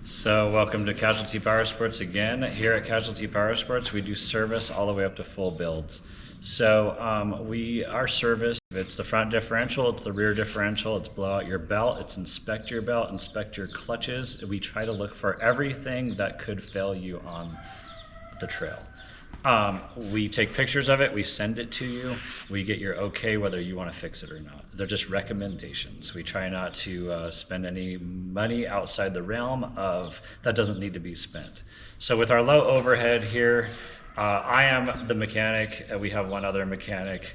So welcome to Casualty Powersports again. Here at Casualty Powersports, we do service all the way up to full builds. So our service, it's the front differential, it's the rear differential, it's blow out your belt, it's inspect your belt, inspect your clutches. We try to look for everything that could fail you on the trail. We take pictures of it, we send it to you, we get your okay whether you want to fix it or not. They're just recommendations. We try not to spend any money outside the realm of that doesn't need to be spent. So with our low overhead here, I am the mechanic. We have one other mechanic.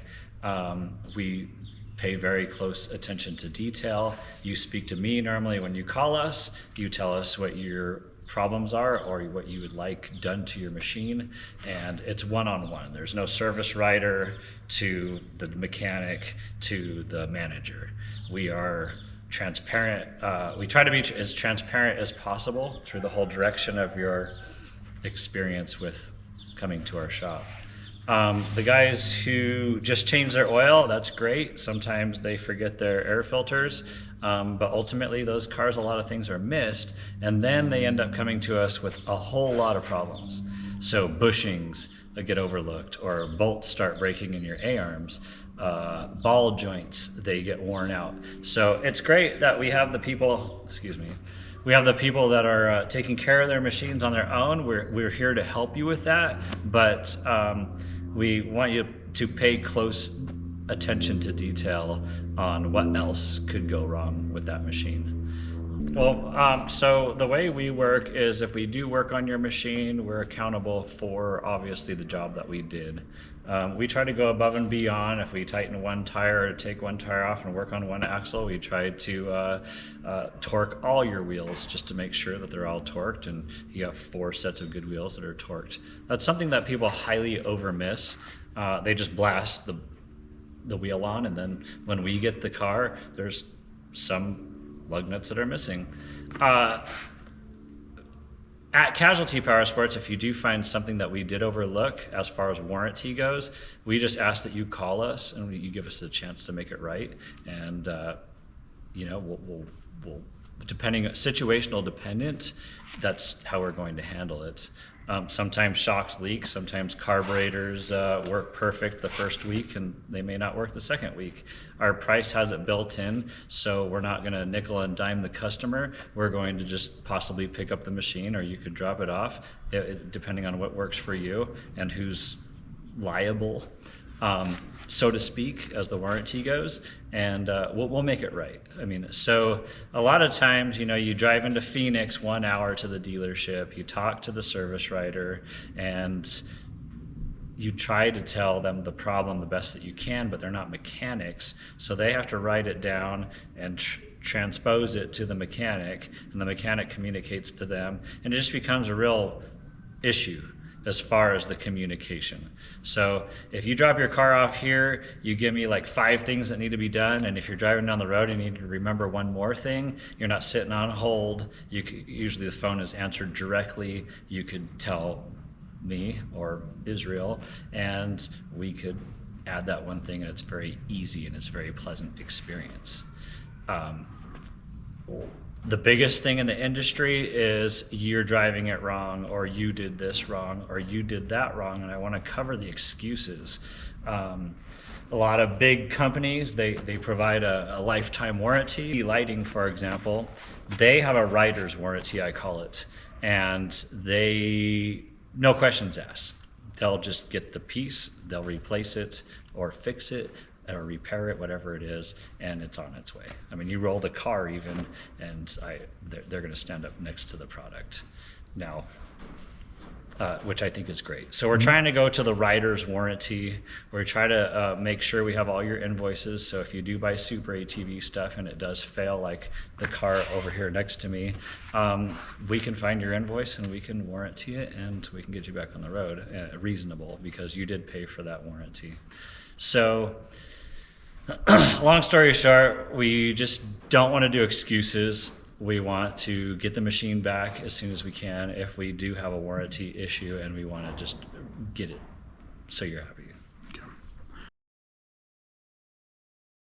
We pay very close attention to detail. You speak to me normally when you call us. You tell us what your problems are or what you would like done to your machine, and it's one-on-one. There's no service writer to the mechanic to the manager. We are transparent. We try to be as transparent as possible through the whole direction of your experience with coming to our shop. The guys who just change their oil, that's great. Sometimes they forget their air filters, but ultimately those cars, a lot of things are missed, and then they end up coming to us with a whole lot of problems. So bushings that get overlooked, or bolts start breaking in your A-arms, ball joints, they get worn out. So it's great that we have the people, we have the people that are taking care of their machines on their own. We're here to help you with that, but we want you to pay close attention to detail on what else could go wrong with that machine. Well, so the way we work is if we do work on your machine, we're accountable for obviously the job that we did. We try to go above and beyond. If we tighten one tire or take one tire off and work on one axle, we try to torque all your wheels just to make sure that they're all torqued, and you have 4 sets of good wheels that are torqued. That's something that people highly overmiss. They just blast the wheel on, and then when we get the car, there's some lug nuts that are missing. At Casualty Powersports, if you do find something that we did overlook as far as warranty goes, we just ask that you call us and you give us a chance to make it right. And we'll depending, situational dependent, that's how we're going to handle it. Sometimes shocks leak, sometimes carburetors work perfect the first week and they may not work the second week. Our price has it built in, so we're not going to nickel and dime the customer. We're going to just possibly pick up the machine, or you could drop it off, depending on what works for you and who's liable, so to speak, as the warranty goes, and we'll make it right. I mean, so a lot of times, you drive into Phoenix 1 hour to the dealership, you talk to the service writer, and you try to tell them the problem the best that you can, but they're not mechanics, so they have to write it down and transpose it to the mechanic, and the mechanic communicates to them, and it just becomes a real issue as far as the communication. So if you drop your car off here, you give me like 5 things that need to be done, and if you're driving down the road and you need to remember one more thing, you're not sitting on hold. Usually the phone is answered directly. You could tell me or Israel, and we could add that one thing, and it's very easy and it's a very pleasant experience. The biggest thing in the industry is you're driving it wrong, or you did this wrong, or you did that wrong, and I want to cover the excuses. A lot of big companies, they provide a lifetime warranty. Lighting, for example, they have a rider's warranty, I call it, and no questions asked. They'll just get the piece, they'll replace it or fix it or repair it, whatever it is, and it's on its way. I mean, you roll the car even, and they're going to stand up next to the product now, which I think is great. So we're trying to go to the rider's warranty. We're trying to make sure we have all your invoices, so if you do buy super ATV stuff and it does fail, like the car over here next to me, we can find your invoice and we can warranty it, and we can get you back on the road, reasonable, because you did pay for that warranty. So long story short, we just don't want to do excuses. We want to get the machine back as soon as we can if we do have a warranty issue, and we want to just get it so you're happy.